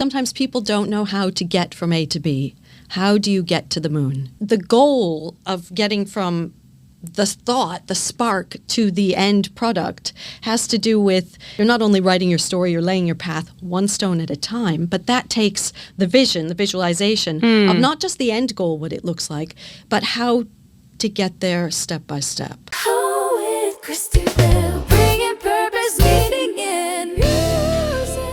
Sometimes people don't know how to get from A to B. How do you get to the moon? The goal of getting from the thought, the spark, to the end product has to do with, you're not only writing your story, you're laying your path one stone at a time, but that takes the vision, the visualization of not just the end goal, what it looks like, but how to get there step by step.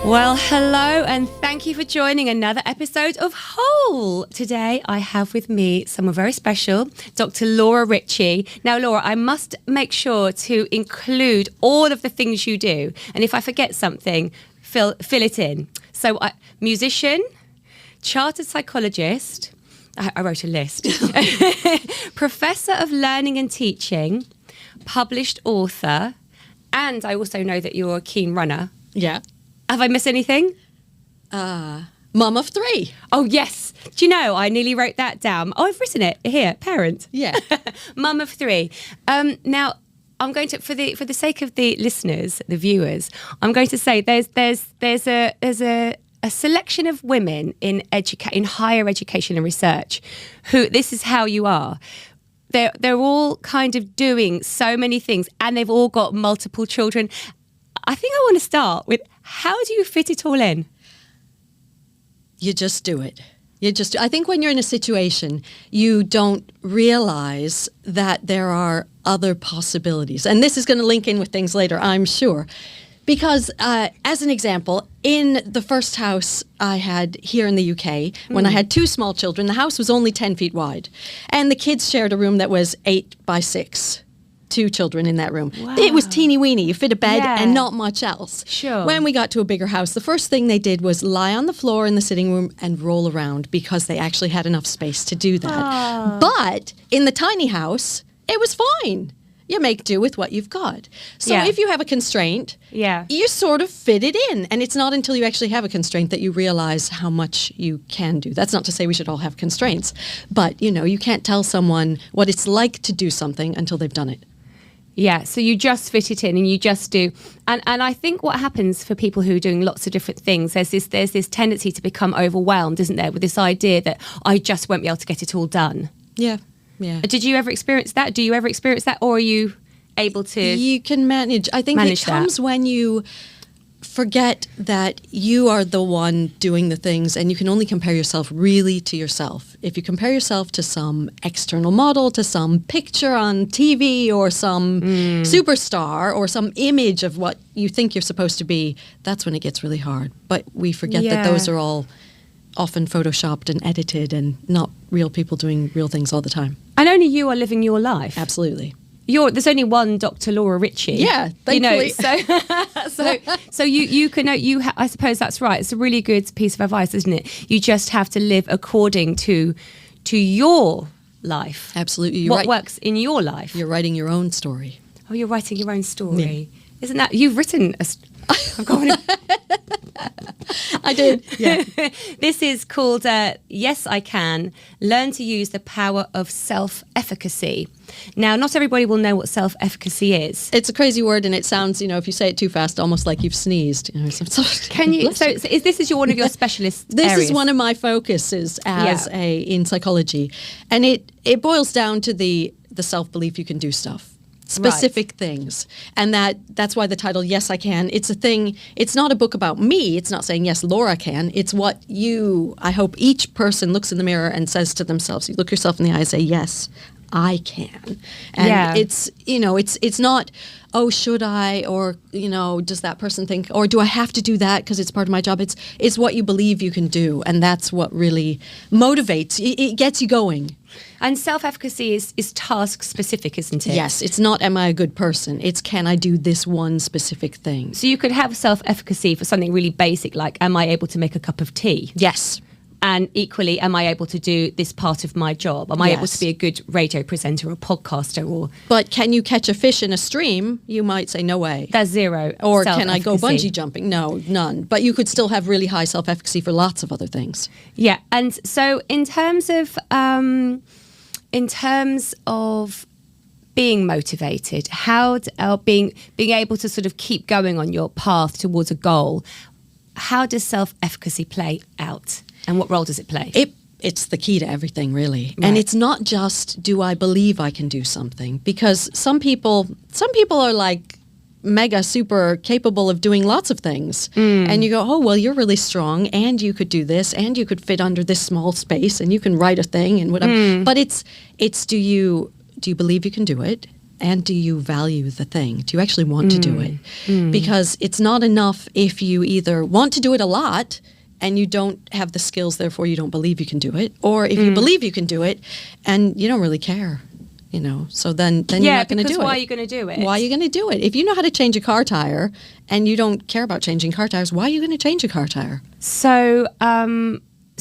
Well, hello, and thank you for joining another episode of Whole. Today, I have with me someone very special, Dr. Laura Ritchie. Now, Laura, I must make sure to include all of the things you do. And if I forget something, fill it in. So, musician, chartered psychologist, I wrote a list, professor of learning and teaching, published author, and I also know that you're a keen runner. Yeah. Have I missed anything? Mum of 3. Oh, yes. Do you know, I nearly wrote that down. Oh, I've written it here, parent. Yeah. Mum of 3. Now, I'm going to, for the sake of the listeners, the viewers, I'm going to say there's a selection of women in higher education and research who, this is how you are. They're all kind of doing so many things, and they've all got multiple children. I think I want to start with, how do you fit it all in? You just do it. I think when you're in a situation, you don't realize that there are other possibilities. And this is going to link in with things later, I'm sure. Because as an example, in the first house I had here in the UK, when I had 2 small children, the house was only 10 feet wide. And the kids shared a room that was 8 by 6. 2 children in that room. Wow. It was teeny weeny. You fit a bed and not much else. Sure. When we got to a bigger house, the first thing they did was lie on the floor in the sitting room and roll around, because they actually had enough space to do that. Aww. But in the tiny house, it was fine. You make do with what you've got. So if you have a constraint, you sort of fit it in. And it's not until you actually have a constraint that you realize how much you can do. That's not to say we should all have constraints. But, you can't tell someone what it's like to do something until they've done it. Yeah, so you just fit it in and you just do. And I think what happens for people who are doing lots of different things, there's this tendency to become overwhelmed, isn't there, with this idea that I just won't be able to get it all done. Yeah, yeah. Did you ever experience that? Do you ever experience that? Or are you able to You can manage. I think it comes when you forget that you are the one doing the things, and you can only compare yourself really to yourself. If you compare yourself to some external model, to some picture on TV, or some superstar, or some image of what you think you're supposed to be, that's when it gets really hard. But we forget that those are all often photoshopped and edited, and not real people doing real things all the time. And only you are living your life. Absolutely. There's only one Dr. Laura Ritchie. Yeah, thankfully. So you can I suppose that's right. It's a really good piece of advice, isn't it? You just have to live according to your life. Absolutely. What works in your life. You're writing your own story. Oh, you're writing your own story. Yeah. Isn't that, you've written I'm going I did, yeah. This is called Yes, I Can. Learn to use the power of self-efficacy. Now, not everybody will know what self-efficacy is. It's a crazy word, and it sounds, if you say it too fast, almost like you've sneezed. Can you? So this is one of your specialist This areas? is one of my focuses in psychology, and it boils down to the self-belief you can do stuff. Specific things. And that's why the title, Yes, I Can. It's a thing. It's not a book about me. It's not saying, yes, Laura can. It's what I hope each person looks in the mirror and says to themselves. You look yourself in the eye and say, yes, I can. And it's not, oh, should I? Or, does that person think, or do I have to do that because it's part of my job? It's what you believe you can do. And that's what really motivates. It gets you going. And self-efficacy is task-specific, isn't it? Yes, it's not, am I a good person? It's, can I do this one specific thing? So you could have self-efficacy for something really basic, like, am I able to make a cup of tea? Yes. And equally, am I able to do this part of my job? Am I able to be a good radio presenter or podcaster? But can you catch a fish in a stream? You might say, no way. That's zero. Or can I go bungee jumping? No, none. But you could still have really high self-efficacy for lots of other things. Yeah. And so in terms of being motivated, how being able to sort of keep going on your path towards a goal, how does self-efficacy play out, and what role does it play? It's the key to everything, really. Right. And it's not just, do I believe I can do something? Because some people are like mega super capable of doing lots of things. And you go, oh, well, you're really strong, and you could do this, and you could fit under this small space, and you can write a thing and whatever. But it's do you believe you can do it? And do you value the thing? Do you actually want to do it? Because it's not enough if you either want to do it a lot and you don't have the skills, therefore you don't believe you can do it, or if you believe you can do it and you don't really care, so then you're not going to do it. Why are you going to do it? Why are you going to do it? If you know how to change a car tire and you don't care about changing car tires, why are you going to change a car tire? So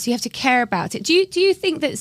you have to care about it. Do you think that,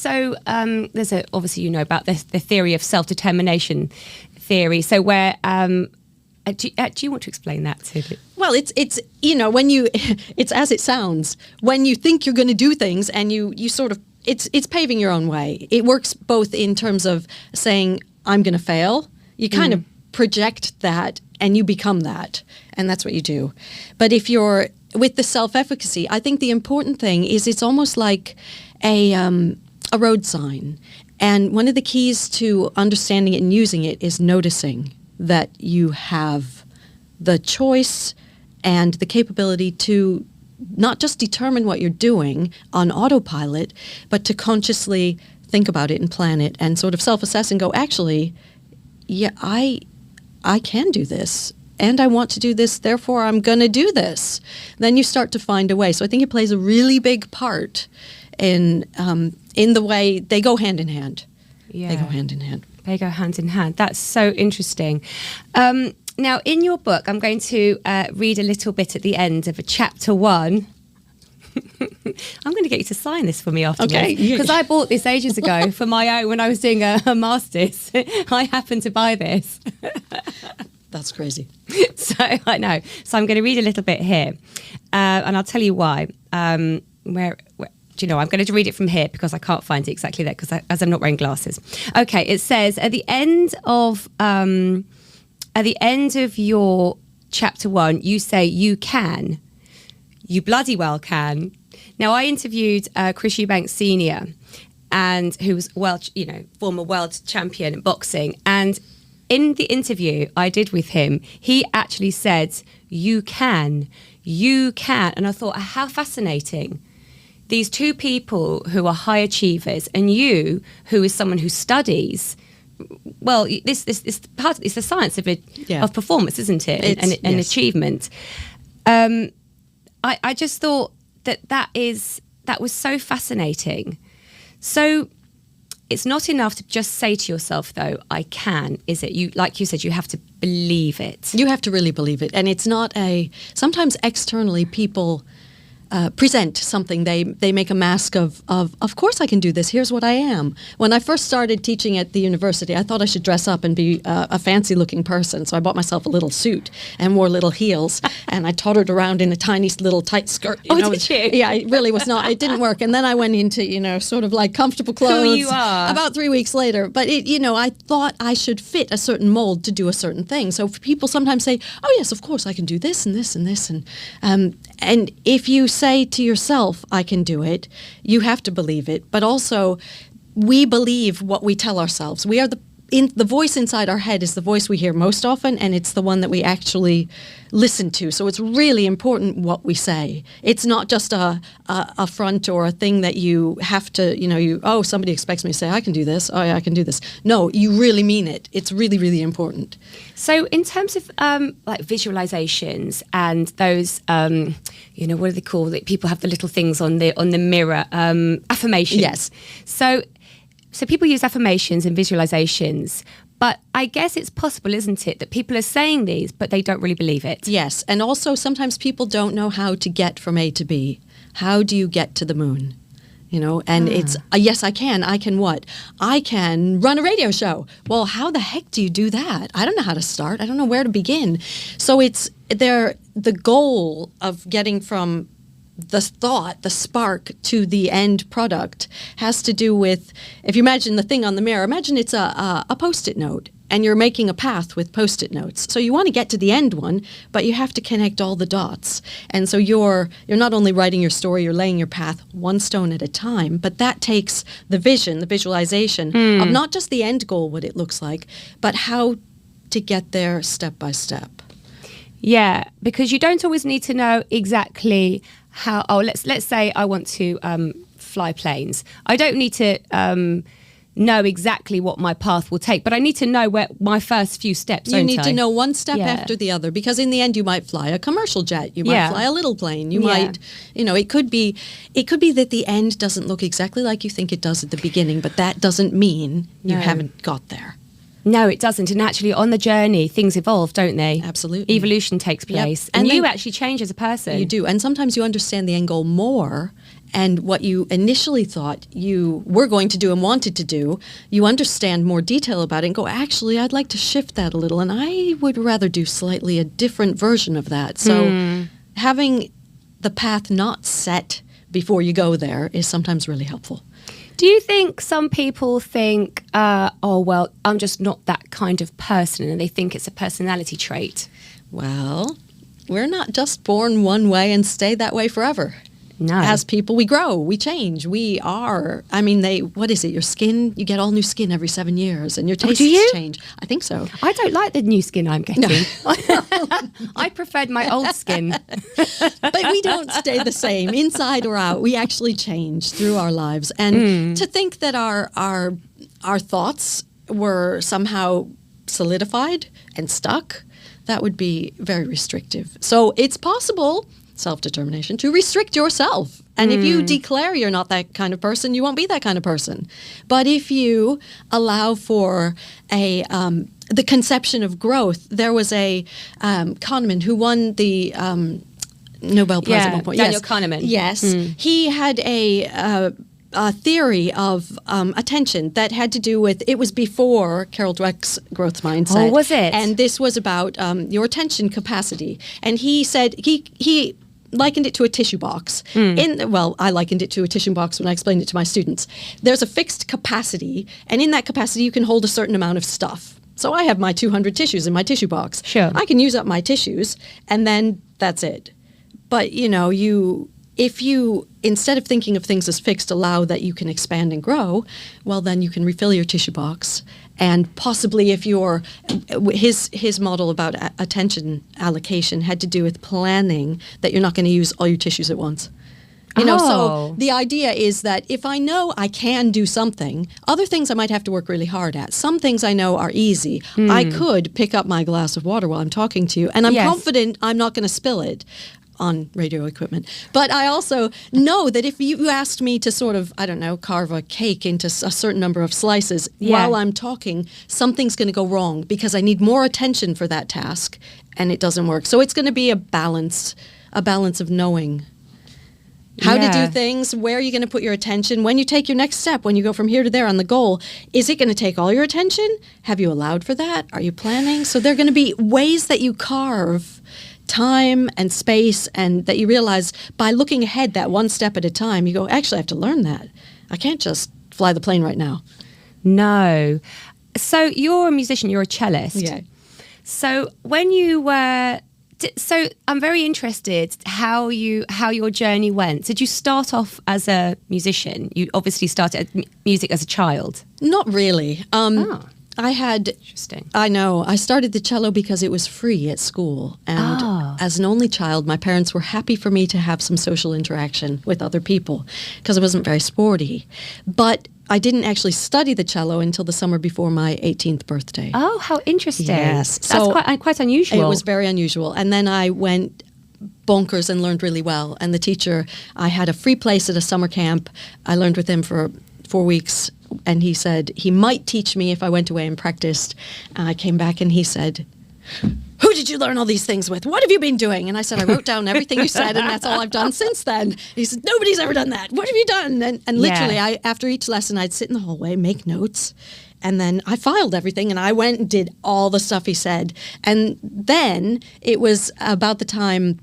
there's obviously about the theory of self-determination theory, so where do you want to explain that to me? Well, it's when you it's as it sounds. When you think you're going to do things and you sort of it's paving your own way. It works both in terms of saying I'm going to fail. You kind of project that and you become that, and that's what you do. But if you're with the self-efficacy, I think the important thing is it's almost like a road sign. And one of the keys to understanding it and using it is noticing that you have the choice and the capability to not just determine what you're doing on autopilot, but to consciously think about it and plan it and sort of self-assess and go, actually, yeah, I can do this. And I want to do this, therefore I'm going to do this. Then you start to find a way. So I think it plays a really big part in the way they go hand in hand. Yeah. They go hand in hand. They go hand in hand. That's so interesting. Now, in your book, I'm going to read a little bit at the end of chapter 1. I'm going to get you to sign this for me afterwards. Okay. Because I bought this ages ago for my own when I was doing a master's. I happened to buy this. That's crazy. So I know. So I'm going to read a little bit here, and I'll tell you why. Where do you know? I'm going to read it from here because I can't find it exactly there as I'm not wearing glasses. Okay, it says at the end of your chapter 1, you say you can. You bloody well can. Now, I interviewed Chris Eubanks Sr., and who was former world champion in boxing, and in the interview I did with him, he actually said, you can. And I thought, how fascinating. These two people who are high achievers, and you, who is someone who studies, well, it's the science of performance, isn't it? And achievement. I just thought that was so fascinating. So it's not enough to just say to yourself, though, I can, is it? Like you said, you have to believe it. You have to really believe it. And it's not sometimes externally people present something. They make a mask of course I can do this. Here's what I am. When I first started teaching at the university, I thought I should dress up and be a fancy looking person. So I bought myself a little suit and wore little heels, and I tottered around in a tiny little tight skirt. Did you? Yeah, it really was not. It didn't work. And then I went into sort of like comfortable clothes. Who you are. About 3 weeks later. But I thought I should fit a certain mold to do a certain thing. So people sometimes say, oh yes, of course I can do this and this and this, and if you say to yourself, I can do it, you have to believe it. But also, we believe what we tell ourselves. We are the voice inside our head is the voice we hear most often, and it's the one that we actually listen to. So it's really important what we say. It's not just a front or a thing that you have to, somebody expects me to say, I can do this. Oh, yeah, I can do this. No, you really mean it. It's really, really important. So in terms of like visualizations and those, what do they call it? People have the little things on the mirror, affirmations. Yes. So people use affirmations and visualizations, but I guess it's possible, isn't it, that people are saying these, but they don't really believe it? Yes, and also sometimes people don't know how to get from A to B. How do you get to the moon? And it's, yes, I can. I can what? I can run a radio show. Well, how the heck do you do that? I don't know how to start. I don't know where to begin. So it's the goal of getting from the thought, the spark to the end product has to do with, if you imagine the thing on the mirror, imagine it's a Post-it note. and you're making a path with Post-it notes. So you want to get to the end one, but you have to connect all the dots. And so you're not only writing your story, you're laying your path one stone at a time, but that takes the vision, the visualization of not just the end goal, what it looks like, but how to get there step by step. Yeah, because you don't always need to know exactly how. Oh, let's say I want to fly planes. I don't need to know exactly what my path will take, but I need to know where my first few steps. You need to know one step after the other, because in the end you might fly a commercial jet, you might fly a little plane, you might, it could be that the end doesn't look exactly like you think it does at the beginning, but that doesn't mean you haven't got there. No, it doesn't. And actually, on the journey, things evolve, don't they? Absolutely. Evolution takes place. Yep. And you actually change as a person. You do. And sometimes you understand the end goal more, and what you initially thought you were going to do and wanted to do, you understand more detail about it and go, actually, I'd like to shift that a little, and I would rather do slightly a different version of that. So having the path not set before you go there is sometimes really helpful. Do you think some people think, oh, well, I'm just not that kind of person, and they think it's a personality trait? Well, we're not just born one way and stay that way forever. No. As people, we grow, we change, we are. I mean, what is it? Your skin, you get all new skin every 7 years, and your tastes change. I think so. I don't like the new skin I'm getting. No. I preferred my old skin. But we don't stay the same, inside or out. We actually change through our lives. And to think that our thoughts were somehow solidified and stuck, that would be very restrictive. So it's possible, self-determination, to restrict yourself. And if you declare you're not that kind of person, you won't be that kind of person. But if you allow for the conception of growth, there was a Kahneman who won the Nobel Prize at one point. Daniel Kahneman. Yes. He had a theory of attention that had to do with, it was before Carol Dweck's growth mindset. Oh, was it? And this was about your attention capacity. And he said, he likened it to a tissue box. I likened it to a tissue box when I explained it to my students. There's a fixed capacity, and in that capacity you can hold a certain amount of stuff. So I have my 200 tissues in my tissue box. Sure. I can use up my tissues, and then that's it. But, if you, instead of thinking of things as fixed, allow that you can expand and grow, well, then you can refill your tissue box. And possibly if his model about attention allocation had to do with planning, that you're not going to use all your tissues at once. So the idea is that if I know I can do something, other things I might have to work really hard at. Some things I know are easy. I could pick up my glass of water while I'm talking to you, and I'm confident I'm not going to spill it on radio equipment. But I also know that if you asked me to sort of, carve a cake into a certain number of slices while I'm talking, something's going to go wrong because I need more attention for that task, and it doesn't work. So it's going to be a balance of knowing how to do things, where are you going to put your attention, when you take your next step, when you go from here to there on the goal, is it going to take all your attention? Have you allowed for that? Are you planning? So there are going to be ways that you carve time and space, and that you realize by looking ahead that one step at a time, you go, actually, I have to learn that. I can't just fly the plane right now. No. So you're a musician, you're a cellist. Yeah. So when you were... So I'm very interested how your journey went. Did you start off as a musician? You obviously started music as a child. Not really. Interesting. I know. I started the cello because it was free at school. And as an only child, my parents were happy for me to have some social interaction with other people because I wasn't very sporty. But I didn't actually study the cello until the summer before my 18th birthday. Oh, how interesting. Yes. That's quite unusual. It was very unusual. And then I went bonkers and learned really well. And the teacher, I had a free place at a summer camp. I learned with him for 4 weeks. And he said he might teach me if I went away and practiced. And I came back and he said, who did you learn all these things with? What have you been doing? And I said, I wrote down everything you said, and that's all I've done since then. He said, nobody's ever done that. What have you done? And literally, after each lesson, I'd sit in the hallway, make notes, and then I filed everything, and I went and did all the stuff he said. And then it was about the time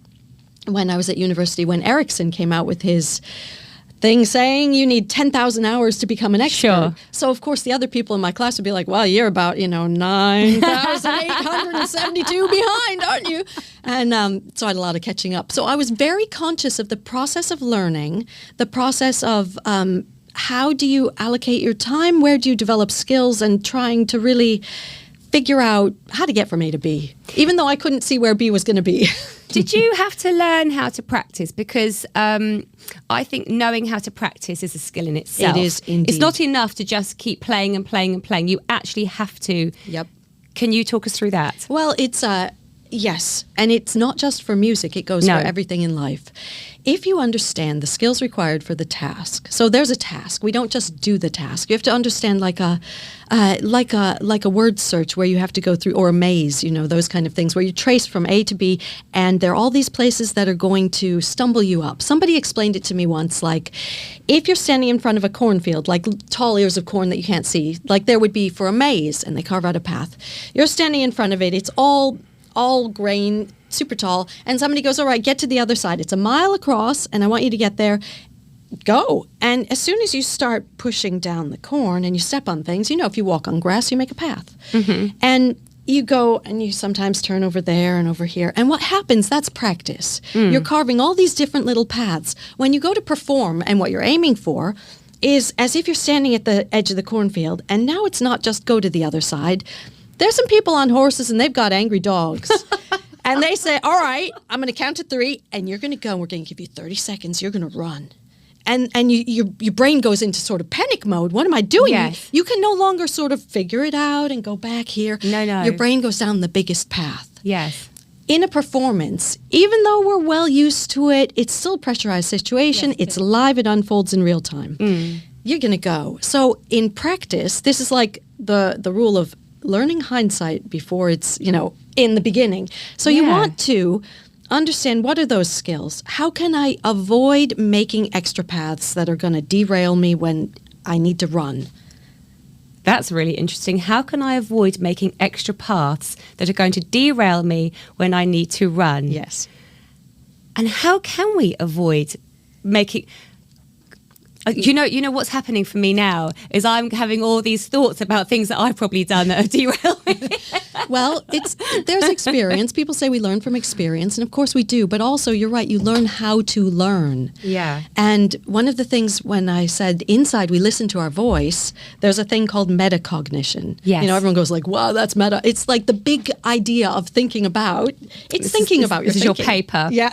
when I was at university when Erickson came out with his thing saying you need 10,000 hours to become an expert. Sure. So, of course, the other people in my class would be like, well, you're about, 9,872 behind, aren't you? And so I had a lot of catching up. So I was very conscious of the process of learning, the process of how do you allocate your time, where do you develop skills, and trying to really figure out how to get from A to B, even though I couldn't see where B was going to be. Did you have to learn how to practice? Because I think knowing how to practice is a skill in itself. It is indeed. It's not enough to just keep playing and playing and playing. You actually have to. Yep. Can you talk us through that? Well, it's yes, and it's not just for music. It goes for everything in life. If you understand the skills required for the task, so there's a task. We don't just do the task. You have to understand like a word search where you have to go through, or a maze, those kind of things where you trace from A to B, and there are all these places that are going to stumble you up. Somebody explained it to me once, like if you're standing in front of a cornfield, like tall ears of corn that you can't see, like there would be for a maze, and they carve out a path. You're standing in front of it. It's all grain, super tall, and somebody goes, all right, get to the other side. It's a mile across, and I want you to get there. Go. And as soon as you start pushing down the corn and you step on things, if you walk on grass, you make a path. Mm-hmm. And you go and you sometimes turn over there and over here. And what happens, that's practice. You're carving all these different little paths. When you go to perform, and what you're aiming for is as if you're standing at the edge of the cornfield, and now it's not just go to the other side. There's some people on horses and they've got angry dogs. And they say, all right, I'm going to count to 3 and you're going to go and we're going to give you 30 seconds. You're going to run. And your brain goes into sort of panic mode. What am I doing? Yes. You can no longer sort of figure it out and go back here. No. Your brain goes down the biggest path. Yes. In a performance, even though we're well used to it, it's still a pressurized situation. Yes, it's live. It unfolds in real time. You're going to go. So in practice, this is like the rule of learning hindsight before it's, in the beginning. So you want to understand, what are those skills? How can I avoid making extra paths that are going to derail me when I need to run? That's really interesting. How can I avoid making extra paths that are going to derail me when I need to run? Yes. And how can we avoid making... You know what's happening for me now is I'm having all these thoughts about things that I've probably done that have derailed me. Well, there's experience. People say we learn from experience, and of course we do. But also, you're right, you learn how to learn. Yeah. And one of the things when I said inside we listen to our voice, there's a thing called metacognition. Yes. Everyone goes like, wow, that's meta. It's like the big idea of thinking about. It's thinking about your thinking. This is your paper. Yeah.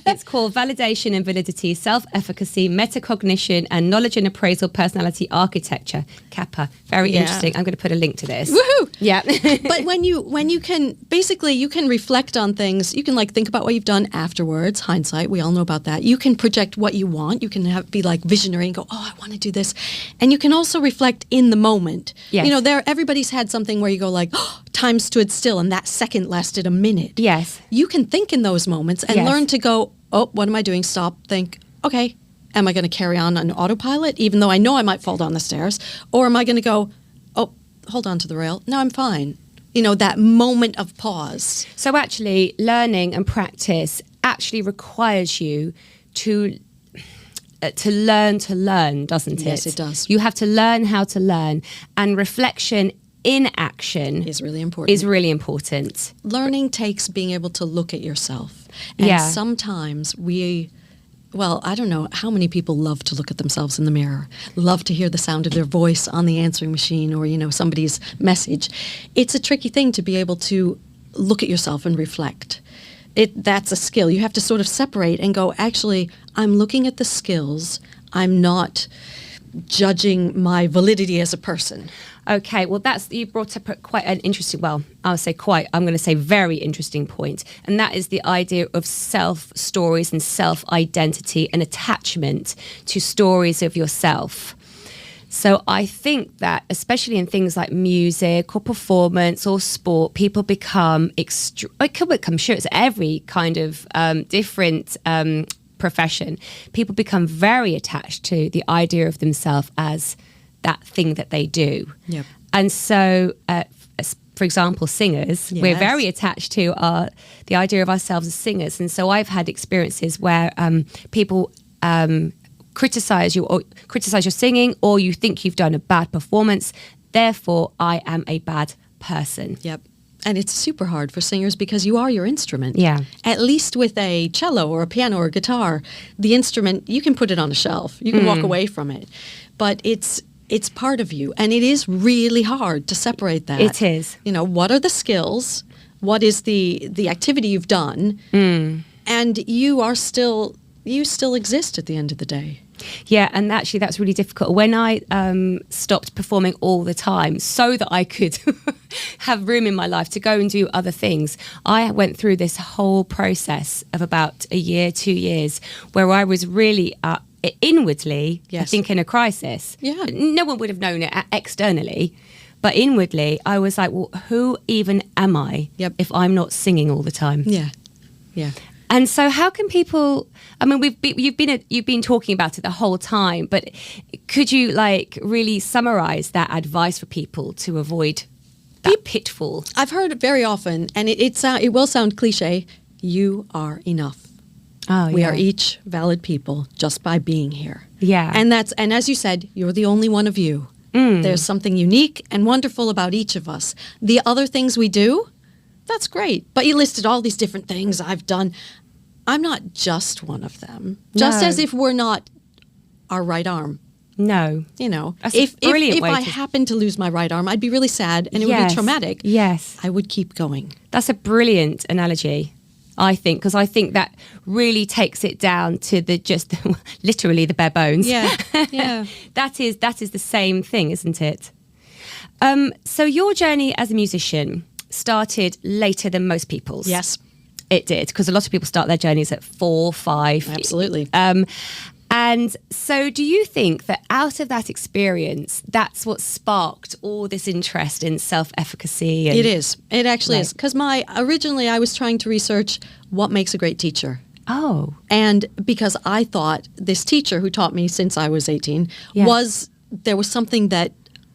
It's called Validation and Validity, Self-efficacy, Metacognition, and Knowledge and Appraisal Personality Architecture, Kappa. Very interesting. I'm going to put a link to this. Woohoo! Yeah. But when you can, basically, you can reflect on things. You can think about what you've done afterwards, hindsight. We all know about that. You can project what you want. You can be like visionary and go, oh, I want to do this. And you can also reflect in the moment. Yes. Everybody's had something where you go like, oh, time stood still and that second lasted a minute. Yes. You can think in those moments and learn to go, oh, what am I doing? Stop, think, okay, am I going to carry on autopilot even though I know I might fall down the stairs? Or am I going to go, oh, hold on to the rail. No, I'm fine. That moment of pause. So actually, learning and practice actually requires you to learn, doesn't it? Yes, it does. You have to learn how to learn, and reflection in action is really important. Learning takes being able to look at yourself. And sometimes I don't know how many people love to look at themselves in the mirror, love to hear the sound of their voice on the answering machine or, somebody's message. It's a tricky thing to be able to look at yourself and reflect. That's a skill. You have to sort of separate and go, actually, I'm looking at the skills. I'm not judging my validity as a person. Okay, well, you brought up quite an interesting, I'm going to say very interesting point. And that is the idea of self-stories and self-identity and attachment to stories of yourself. So I think that, especially in things like music or performance or sport, people become, I'm sure it's every kind of different profession, people become very attached to the idea of themselves as that thing that they do. Yep. And so, for example, singers, we're very attached to the idea of ourselves as singers. And so I've had experiences where people criticize your singing, or you think you've done a bad performance. Therefore, I am a bad person. Yep. And it's super hard for singers because you are your instrument. Yeah. At least with a cello or a piano or a guitar, the instrument, you can put it on a shelf. You can walk away from it. But it's part of you. And it is really hard to separate that. It is. You know, what are the skills? What is the activity you've done? And you still exist at the end of the day. Yeah, and actually that's really difficult. When I stopped performing all the time so that I could have room in my life to go and do other things, I went through this whole process of about a year, 2 years, where I was really inwardly, I think, in a crisis. Yeah. No one would have known it externally. But inwardly, I was like, well, who even am I if I'm not singing all the time? Yeah, yeah. And so how can people, I mean, you've been talking about it the whole time, but could you really summarize that advice for people to avoid that pitfall? I've heard it very often, and it will sound cliche, you are enough. Oh, we are each valid people just by being here. Yeah. And as you said, you're the only one of you. There's something unique and wonderful about each of us. The other things we do, that's great. But you listed all these different things I've done. I'm not just one of them. Just as if we're not our right arm. No. You know, that's if way I happened to lose my right arm, I'd be really sad and it would be traumatic. Yes. I would keep going. That's a brilliant analogy, I think, because I think that really takes it down to literally the bare bones. Yeah, yeah. That is the same thing, isn't it? So your journey as a musician started later than most people's. Yes. It did, because a lot of people start their journeys at 4, 5. Absolutely. And so do you think that out of that experience, that's what sparked all this interest in self-efficacy? It is. It actually is. Because originally I was trying to research what makes a great teacher. Oh. And because I thought this teacher who taught me since I was 18 there was something that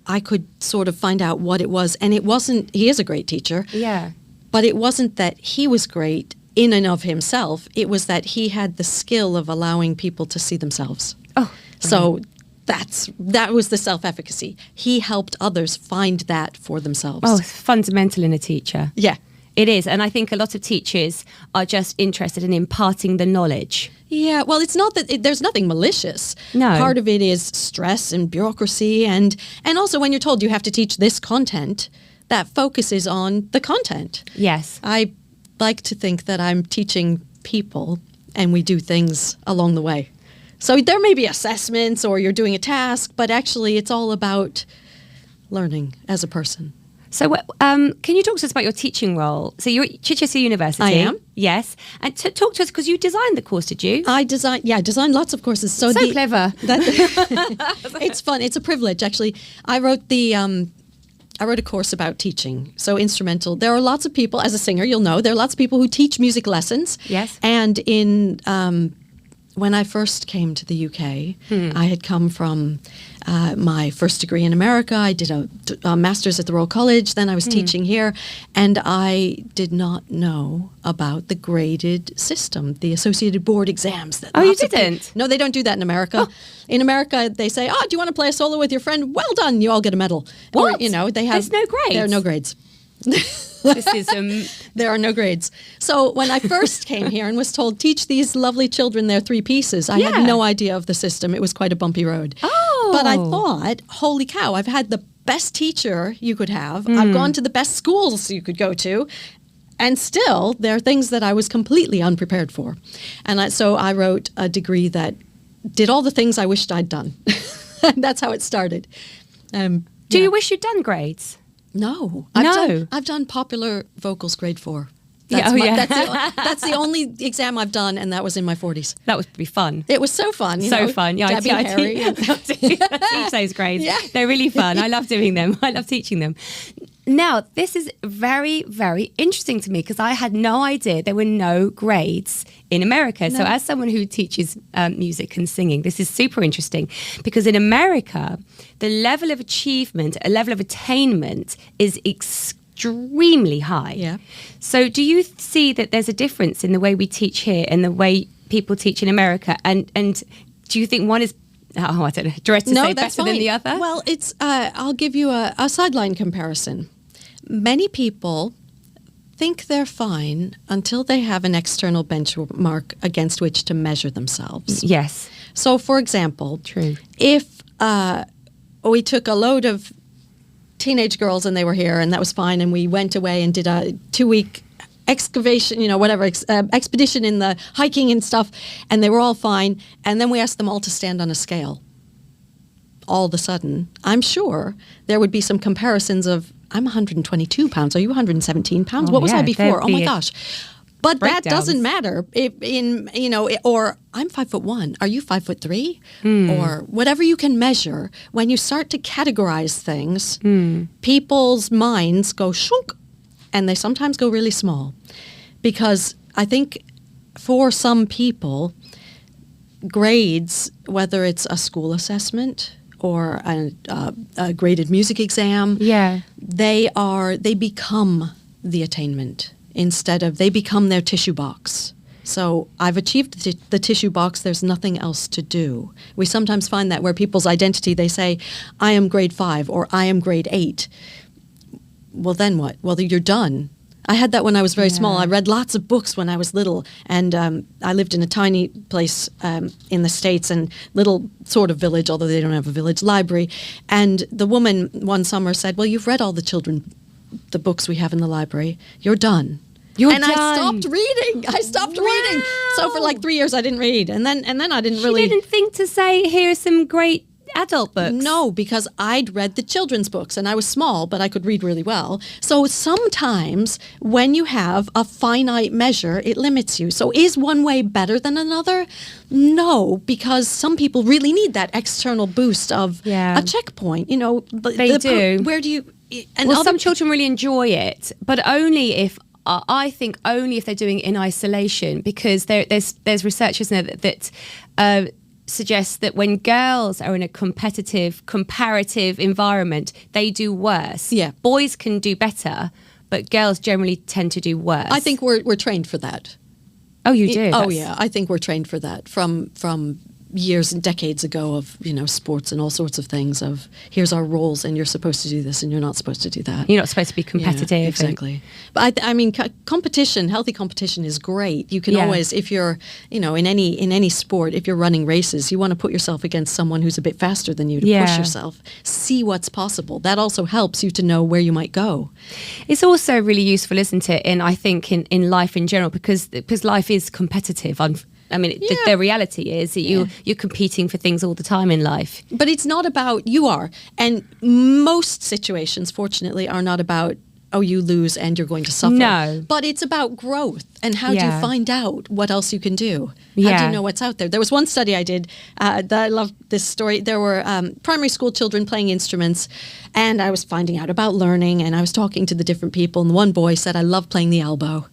I could sort of find out what it was. And it wasn't, he is a great teacher. Yeah. But it wasn't that he was great in and of himself. It was that he had the skill of allowing people to see themselves. Oh, so that was the self-efficacy. He helped others find that for themselves. Oh, it's fundamental in a teacher. Yeah. It is. And I think a lot of teachers are just interested in imparting the knowledge. Yeah, well, it's not that there's nothing malicious. No. Part of it is stress and bureaucracy. And also when you're told you have to teach this content, that focuses on the content. Yes. I like to think that I'm teaching people and we do things along the way. So there may be assessments or you're doing a task, but actually it's all about learning as a person. So can you talk to us about your teaching role? So you're at Chichester University. I am. Yes. And talk to us, because you designed the course, did you? I designed lots of courses. So clever. It's fun. It's a privilege, actually. I wrote a course about teaching, so instrumental. There are lots of people, as a singer, you'll know, there are lots of people who teach music lessons. Yes. And when I first came to the UK, I had come from my first degree in America. I did a master's at the Royal College. Then I was teaching here. And I did not know about the graded system, the associated board exams. Oh, you didn't? No, they don't do that in America. Oh. In America, they say, do you want to play a solo with your friend? Well done. You all get a medal. What? Or, they have... There's no grades? There are no grades. This is there are no grades. So when I first came here and was told, teach these lovely children their 3 pieces, I had no idea of the system. It was quite a bumpy road. Oh. But I thought, holy cow, I've had the best teacher you could have. I've gone to the best schools you could go to. And still, there are things that I was completely unprepared for. And so I wrote a degree that did all the things I wished I'd done. And that's how it started. Do you wish you'd done grades? No. No. I've done popular vocals grade 4. That's the only exam I've done, and that was in my 40s. That would be fun. It was so fun. Fun. Yeah, I teach those grades. Yeah. They're really fun. I love doing them. I love teaching them. Now, this is very, very interesting to me, because I had no idea there were no grades in America. No. So as someone who teaches music and singing, this is super interesting, because in America, the level of achievement, a level of attainment is extremely high. Yeah. So do you see that there's a difference in the way we teach here and the way people teach in America? And do you think one is, I don't know, dread to say better than the other? Well, it's, I'll give you a sideline comparison. Many people think they're fine until they have an external benchmark against which to measure themselves. Yes. So, for example, True. If we took a load of teenage girls and they were here and that was fine, and we went away and did a 2-week excavation, expedition in the hiking and stuff, and they were all fine, and then we asked them all to stand on a scale. All of a sudden, I'm sure there would be some comparisons of, I'm 122 pounds. Are you 117 pounds? What was I before? Oh my gosh. But that doesn't matter. Or I'm 5'1". Are you 5'3"? Or whatever you can measure. When you start to categorize things, people's minds go shunk, and they sometimes go really small. Because I think for some people, grades, whether it's a school assessment or a graded music exam, they become the attainment instead of, they become their tissue box. So I've achieved the tissue box, there's nothing else to do. We sometimes find that where people's identity, they say, I am grade 5 or I am grade 8. Well, then what? Well, you're done. I had that when I was very small. I read lots of books when I was little, and I lived in a tiny place in the States, and little sort of village, although they don't have a village library. And the woman one summer said, well, you've read all the books we have in the library. You're done. I stopped reading. So for like 3 years I didn't read. And then I didn't really... She didn't think to say, here's some great adult books. No, because I'd read the children's books and I was small, but I could read really well. So sometimes when you have a finite measure, it limits you. So is one way better than another? No, because some people really need that external boost of a checkpoint. They do. Where do you... some children really enjoy it, but only if... I think only if they're doing it in isolation, because there's research, isn't there, that suggests that when girls are in a comparative environment, they do worse. Yeah. Boys can do better, but girls generally tend to do worse. I think we're trained for that. Oh, you do? Yeah. I think we're trained for that from years and decades ago of, sports and all sorts of things of, here's our roles and you're supposed to do this and you're not supposed to do that. You're not supposed to be competitive. Yeah, exactly. But I mean, competition, healthy competition is great. You can always, if you're, in any sport, if you're running races, you want to put yourself against someone who's a bit faster than you to push yourself, see what's possible. That also helps you to know where you might go. It's also really useful, isn't it? I think in life in general, because life is competitive. The reality is that you're competing for things all the time in life. But it's not about you are. And most situations, fortunately, are not about, you lose and you're going to suffer. No. But it's about growth and how do you find out what else you can do? How do you know what's out there? There was one study I did that I loved this story. There were primary school children playing instruments, and I was finding out about learning, and I was talking to the different people, and one boy said, I love playing the elbow.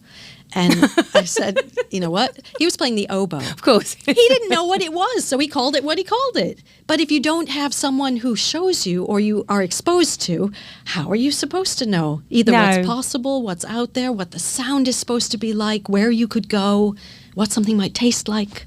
And I said, you know what? He was playing the oboe. Of course. He didn't know what it was, so he called it what he called it. But if you don't have someone who shows you or you are exposed to, how are you supposed to know? Either what's possible, what's out there, what the sound is supposed to be like, where you could go, what something might taste like.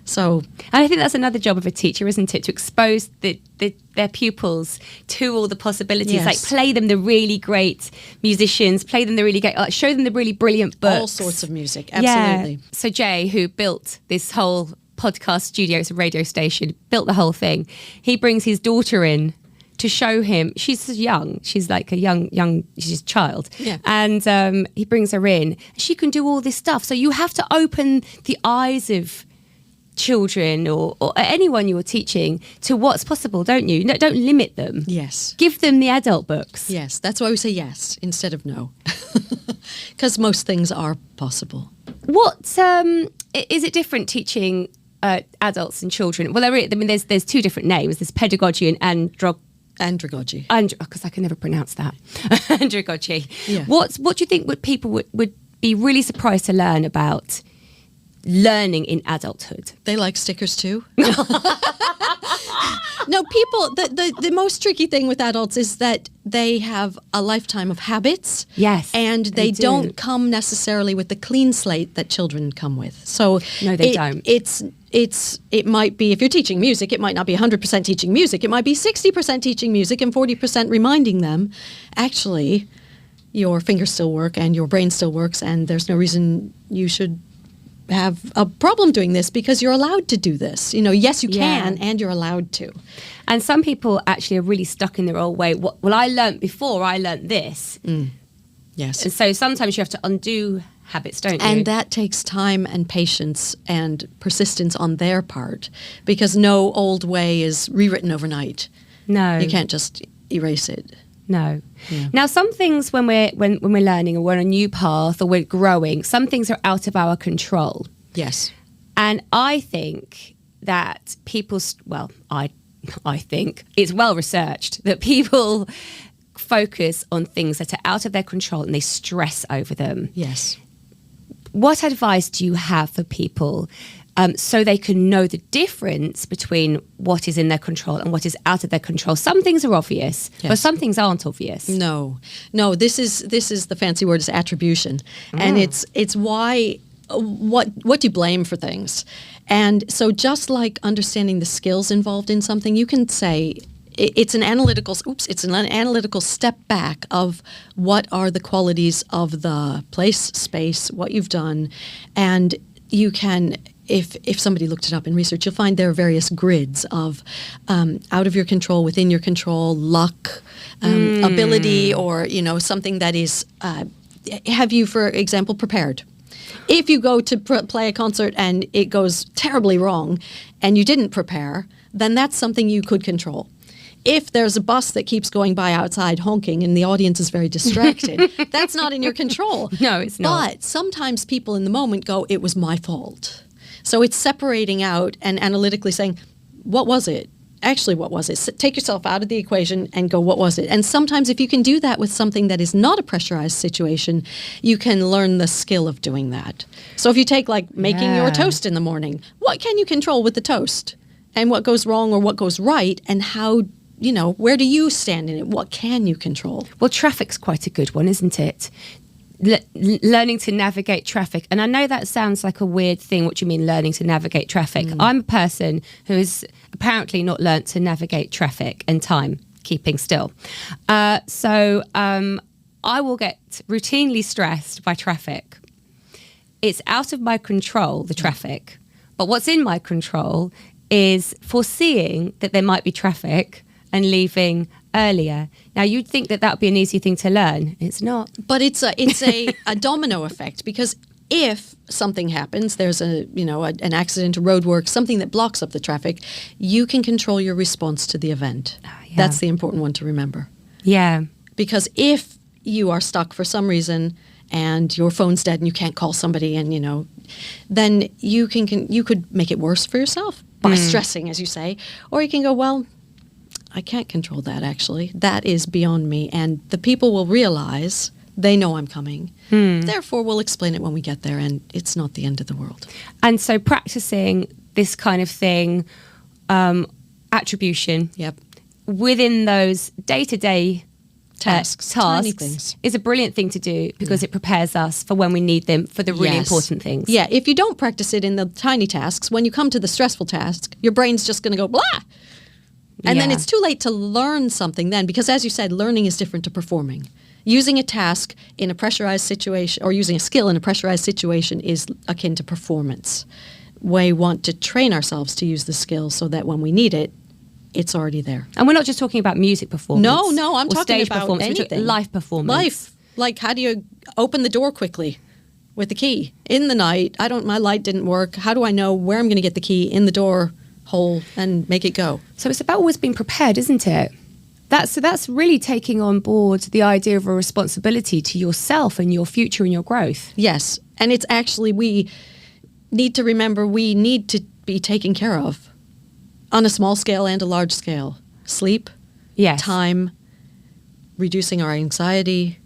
So, and I think that's another job of a teacher, isn't it? To expose their pupils to all the possibilities. Yes. Like play them the really great musicians, play them the really great, show them the really brilliant books. All sorts of music, absolutely. Yeah. So Jay, who built this whole podcast studio, it's a radio station, built the whole thing. He brings his daughter in to show him. She's young. She's like a young. She's a child. Yeah. And he brings her in. She can do all this stuff. So you have to open the eyes of children or anyone you're teaching to what's possible, don't you? No, don't limit them. Yes. Give them the adult books. Yes, that's why we say yes instead of no. Because most things are possible. What is it different teaching adults and children? Well, there's two different names. There's pedagogy and andragogy. Because I can never pronounce that. Andragogy. Yeah. What do you think people would be really surprised to learn about learning in adulthood? They like stickers too. No, people, the most tricky thing with adults is that they have a lifetime of habits. Yes. And they don't come necessarily with the clean slate that children come with. So no, they don't. it might be, if you're teaching music, it might not be 100% teaching music. It might be 60% teaching music and 40% reminding them, actually, your fingers still work and your brain still works, and there's no reason you should have a problem doing this because you're allowed to do this. Yes, you can, and you're allowed to. And some people actually are really stuck in their old way. Well, I learnt before, I learnt this. Yes. And so sometimes you have to undo habits, don't you? And that takes time and patience and persistence on their part, because no old way is rewritten overnight. No. You can't just erase it. No. Yeah. Now, some things when we're learning or we're on a new path or we're growing, some things are out of our control. Yes. And I think that I think it's well researched that people focus on things that are out of their control and they stress over them. Yes. What advice do you have for people so they can know the difference between what is in their control and what is out of their control? Some things are obvious, but some things aren't obvious. No. This is the fancy word is attribution, and it's why what you blame for things. And so, just like understanding the skills involved in something, you can say it's an analytical step back of what are the qualities of the place, space, what you've done, and you can. If somebody looked it up in research, you'll find there are various grids of out of your control, within your control, luck, ability, or something that is. Have you, for example, prepared? If you go to play a concert and it goes terribly wrong, and you didn't prepare, then that's something you could control. If there's a bus that keeps going by outside honking and the audience is very distracted, that's not in your control. No, it's not. But sometimes people in the moment go, it was my fault. So it's separating out and analytically saying, what was it? Actually, what was it? Take yourself out of the equation and go, what was it? And sometimes if you can do that with something that is not a pressurized situation, you can learn the skill of doing that. So if you take like making your toast in the morning, what can you control with the toast? And what goes wrong or what goes right, and how, where do you stand in it? What can you control? Well, traffic's quite a good one, isn't it? Learning to navigate traffic. And I know that sounds like a weird thing. What do you mean, learning to navigate traffic? I'm a person who has apparently not learnt to navigate traffic and time, keeping still. So I will get routinely stressed by traffic. It's out of my control, the traffic. But what's in my control is foreseeing that there might be traffic and leaving earlier. Now, you'd think that would be an easy thing to learn. It's not. But it's a domino effect, because if something happens, there's an accident, a roadwork, something that blocks up the traffic, you can control your response to the event. Yeah. That's the important one to remember. Yeah. Because if you are stuck for some reason and your phone's dead and you can't call somebody, and then you could make it worse for yourself by stressing, as you say, or you can go, well, I can't control that, actually. That is beyond me. And the people will realize they know I'm coming. Therefore, we'll explain it when we get there, and it's not the end of the world. And so practicing this kind of thing, attribution, within those day-to-day tasks is a brilliant thing to do, because it prepares us for when we need them for the really important things. Yeah, if you don't practice it in the tiny tasks, when you come to the stressful task, your brain's just going to go, blah! And then it's too late to learn something then, because as you said, learning is different to performing. Using a task in a pressurized situation, or using a skill in a pressurized situation, is akin to performance. We want to train ourselves to use the skill so that when we need it, it's already there. And we're not just talking about music performance. No, I'm talking stage about performance. anything. Life performance. Life. Like, how do you open the door quickly with the key? In the night, my light didn't work. How do I know where I'm going to get the key in the door hole and make it go? So it's about always being prepared, isn't it? That's really taking on board the idea of a responsibility to yourself and your future and your growth. Yes. And it's actually, we need to remember we need to be taken care of on a small scale and a large scale. Sleep, time, reducing our anxiety,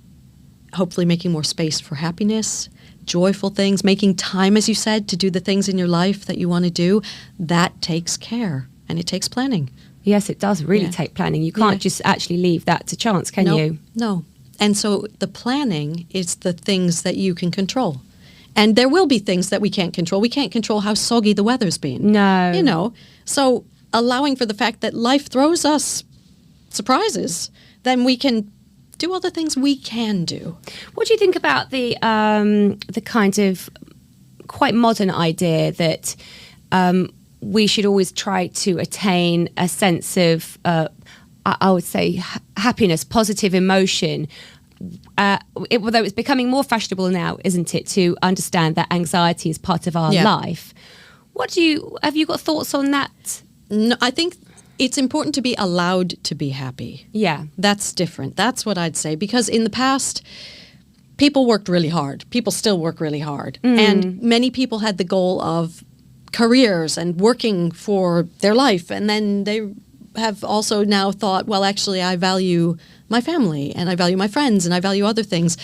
hopefully making more space for happiness, joyful things, making time, as you said, to do the things in your life that you want to do. That takes care, and it takes planning. Yes, it does really take planning. You can't just actually leave that to chance, can you? No. And so the planning is the things that you can control. And there will be things that we can't control. We can't control how soggy the weather's been. No. You know, so allowing for the fact that life throws us surprises, then we can do all the things we can do. What do you think about the kind of quite modern idea that we should always try to attain a sense of, I would say, happiness, positive emotion, although it's becoming more fashionable now, isn't it, to understand that anxiety is part of our life. Have you got thoughts on that? No, I think it's important to be allowed to be happy. Yeah. That's different. That's what I'd say. Because in the past, people worked really hard. People still work really hard. And many people had the goal of careers and working for their life. And then they have also now thought, well, actually, I value my family and I value my friends and I value other things.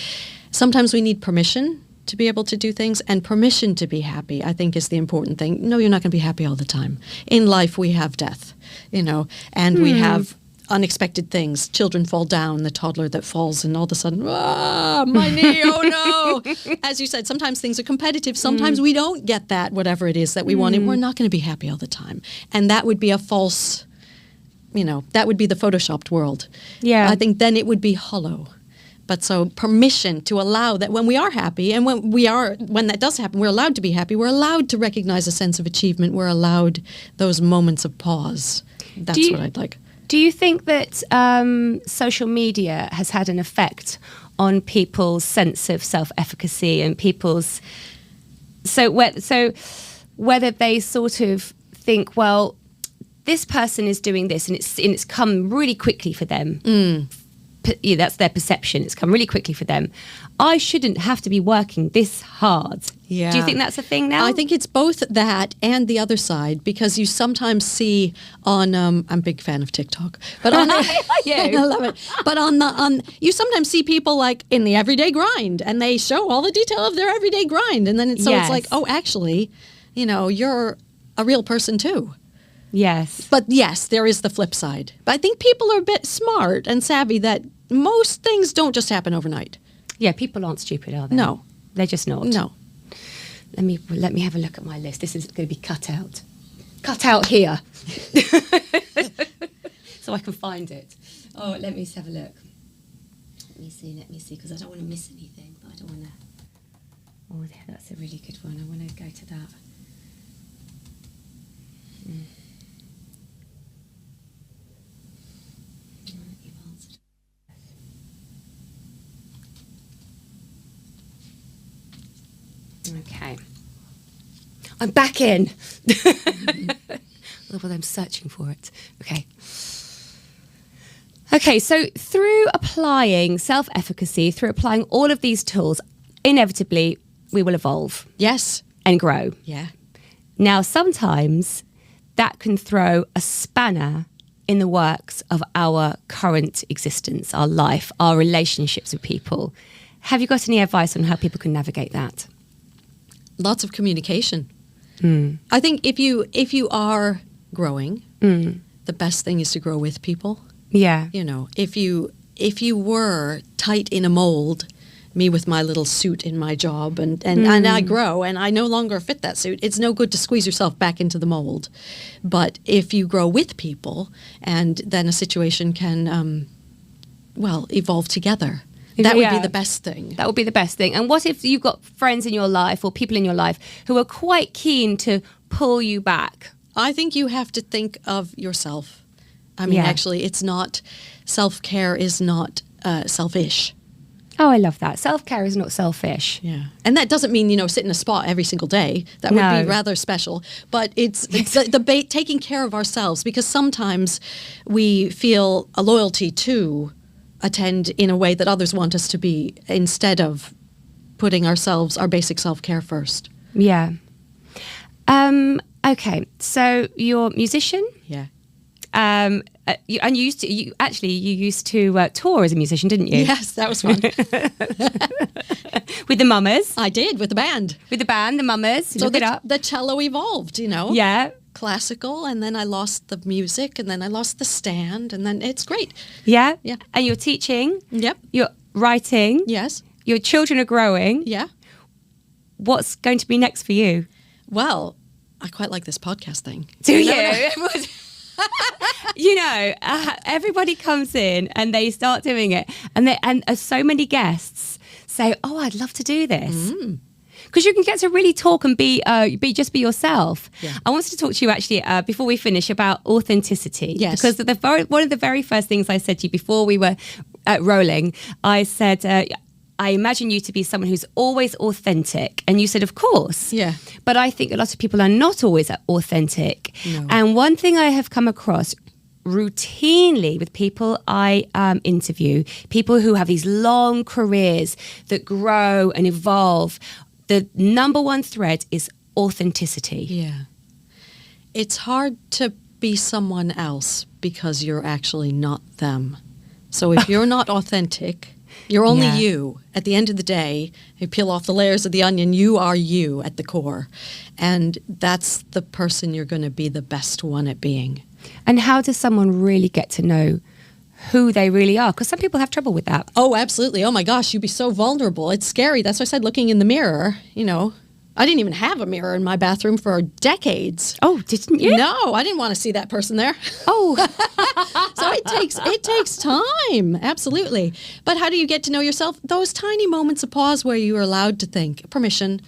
Sometimes we need permission to be able to do things, and permission to be happy, I think, is the important thing. No, you're not going to be happy all the time. In life, we have death, you know, and we have unexpected things. Children fall down, the toddler that falls, and all of a sudden, my knee, oh no. As you said, sometimes things are competitive. Sometimes we don't get that, whatever it is that we want, and we're not going to be happy all the time. And that would be a false, you know, that would be the photoshopped world. Yeah. I think then it would be hollow. But so permission to allow that when we are happy, and when that does happen, we're allowed to be happy. We're allowed to recognize a sense of achievement. We're allowed those moments of pause. That's what I'd like. Do you think that social media has had an effect on people's sense of self-efficacy and people's whether they sort of think, well, this person is doing this and it's come really quickly for them. Yeah, that's their perception. It's come really quickly for them. I shouldn't have to be working this hard. Yeah. Do you think that's a thing now? I think it's both that and the other side, because you sometimes see on I'm a big fan of TikTok, but on I love it. But on you sometimes see people like in the everyday grind, and they show all the detail of their everyday grind, and then it's like, oh, actually, you know, you're a real person too. Yes. But yes, there is the flip side. But I think people are a bit smart and savvy that most things don't just happen overnight. Yeah, people aren't stupid, are they? No. They're just not. No. Let me have a look at my list. This is going to be cut out. Cut out here. So I can find it. Oh, let me have a look. Let me see, because I don't want to miss anything. But I don't want to... Oh, that's a really good one. I want to go to that. Okay. I'm back in. Although I'm searching for it. Okay. Okay, so through applying self-efficacy, through applying all of these tools, inevitably we will evolve. Yes. And grow. Yeah. Now, sometimes that can throw a spanner in the works of our current existence, our life, our relationships with people. Have you got any advice on how people can navigate that? Lots of communication. I think if you are growing, the best thing is to grow with people. Yeah. You know, if you were tight in a mold, me with my little suit in my job, and I grow and I no longer fit that suit, it's no good to squeeze yourself back into the mold. But if you grow with people, and then a situation can, evolve together. That would be the best thing. That would be the best thing. And what if you've got friends in your life or people in your life who are quite keen to pull you back? I think you have to think of yourself. I mean, actually, it's not, self-care is not selfish. Oh, I love that. Self-care is not selfish. Yeah. And that doesn't mean, sit in a spa every single day. That would be rather special. But it's the taking care of ourselves, because sometimes we feel a loyalty to attend in a way that others want us to be, instead of putting our basic self-care first. Yeah. Okay. So you're a musician? Yeah. You used to tour as a musician, didn't you? Yes, that was fun. With the Mummers? I did, with the band. With the band, the Mummers. So the cello evolved, Yeah. Classical, and then I lost the music, and then I lost the stand, and then it's great. Yeah? Yeah. And you're teaching. Yep. You're writing. Yes. Your children are growing. Yeah. what's going to be next for you? Well, I quite like this podcast thing. Do you? You know, everybody comes in and they start doing it, and so many guests say, "Oh, I'd love to do this." Because you can get to really talk and be yourself. Yeah. I wanted to talk to you actually before we finish about authenticity. Yes. Because one of the very first things I said to you before we were rolling, I said, I imagine you to be someone who's always authentic. And you said, of course. Yeah. But I think a lot of people are not always authentic. No. And one thing I have come across routinely with people I interview, people who have these long careers that grow and evolve, the number one thread is authenticity. Yeah. It's hard to be someone else because you're actually not them. So if you're not authentic, you're only you. At the end of the day, you peel off the layers of the onion, you are you at the core. And that's the person you're going to be the best one at being. And how does someone really get to know who they really are? Because some people have trouble with that. Oh, absolutely. Oh my gosh, you'd be so vulnerable. It's scary. That's why I said looking in the mirror, you know. I didn't even have a mirror in my bathroom for decades. Oh, didn't you? No, I didn't want to see that person there. Oh. So it takes time. Absolutely. But how do you get to know yourself? Those tiny moments of pause where you are allowed to think, permission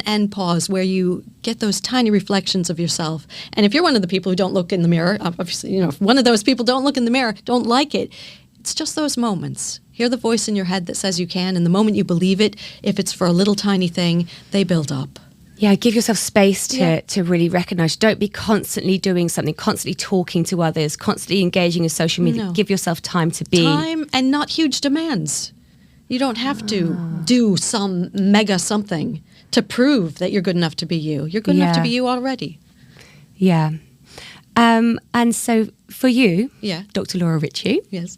and pause, where you get those tiny reflections of yourself. And if you're one of the people who don't look in the mirror, obviously, you know, if one of those people don't look in the mirror, don't like it, it's just those moments. Hear the voice in your head that says you can, and the moment you believe it, if it's for a little tiny thing, they build up. Yeah, give yourself space to really recognize. Don't be constantly doing something, constantly talking to others, constantly engaging in social media. No. Give yourself time to be. Time and not huge demands. You don't have to do some mega something to prove that you're good enough to be you. You're good enough to be you already. Yeah. And so for you, Dr. Laura Ritchie, Yes.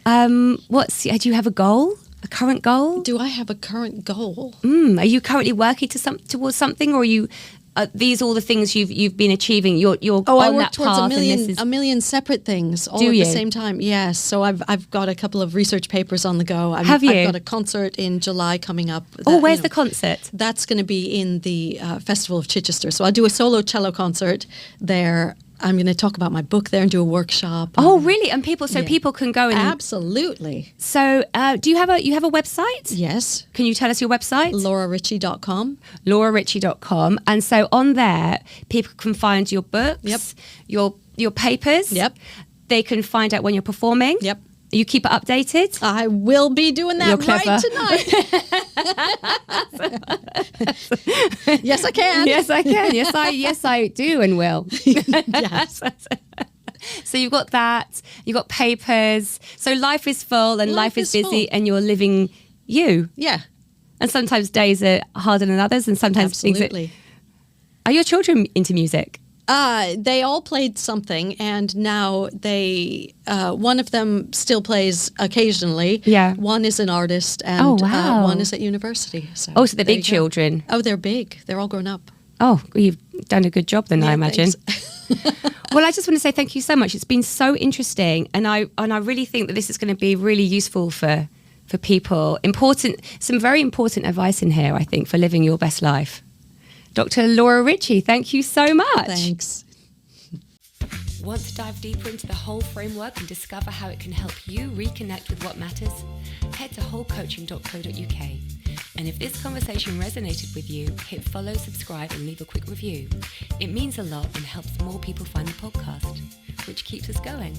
do you have a goal? A current goal? Do I have a current goal? Are you currently working towards something, or are you? These all the things you've been achieving. You're I on work that towards path, a million separate things all Do at you? the same time. Yes. So I've got a couple of research papers on the go. Have you? I've got a concert in July coming up. Where's the concert? That's going to be in the Festival of Chichester. So I'll do a solo cello concert there. I'm going to talk about my book there and do a workshop. Oh, really? And people can go and Absolutely. So, do you have a website? Yes. Can you tell us your website? LauraRitchie.com. LauraRitchie.com. And so on there, people can find your books, your papers. Yep. They can find out when you're performing. Yep. You keep it updated? I will be doing that You're clever. right tonight. Yes, I can. Yes, I can. Yes, I do and will. Yes. So you've got that. You've got papers. So life is full and life is busy, full. and you're living you. Yeah. And sometimes days are harder than others, and sometimes Absolutely. Are your children into music? They all played something, and now one of them still plays occasionally. Yeah. One is an artist, and one is at university. So So they're there big you go. children. Oh, they're big. They're all grown up. Oh, you've done a good job then, I Yeah, imagine. thanks. Well, I just want to say thank you so much. It's been so interesting, and I really think that this is going to be really useful for people. Some very important advice in here, I think, for living your best life. Dr. Laura Ritchie, thank you so much. Thanks. Want to dive deeper into the whole framework and discover how it can help you reconnect with what matters? Head to wholecoaching.co.uk. And if this conversation resonated with you, hit follow, subscribe, and leave a quick review. It means a lot and helps more people find the podcast, which keeps us going.